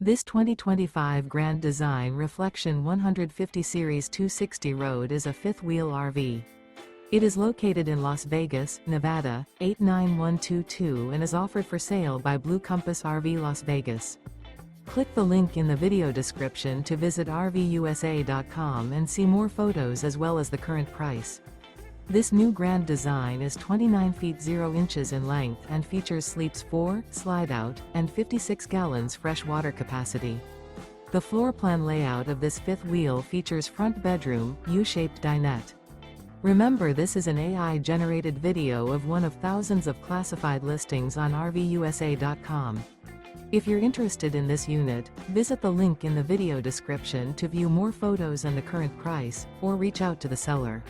This 2025 Grand Design Reflection 150 Series 260 Road is a fifth-wheel RV. It is located in Las Vegas, Nevada, 89122 and is offered for sale by Blue Compass RV Las Vegas. Click the link in the video description to visit RVUSA.com and see more photos as well as the current price. This new Grand Design is 29 feet 0 inches in length and features sleeps 4, Slideout, and 56 gallons fresh water capacity. The floor plan layout of this fifth wheel features front bedroom, U-shaped dinette. Remember, this is an AI-generated video of one of thousands of classified listings on RVUSA.com. If you're interested in this unit, visit the link in the video description to view more photos and the current price, or reach out to the seller.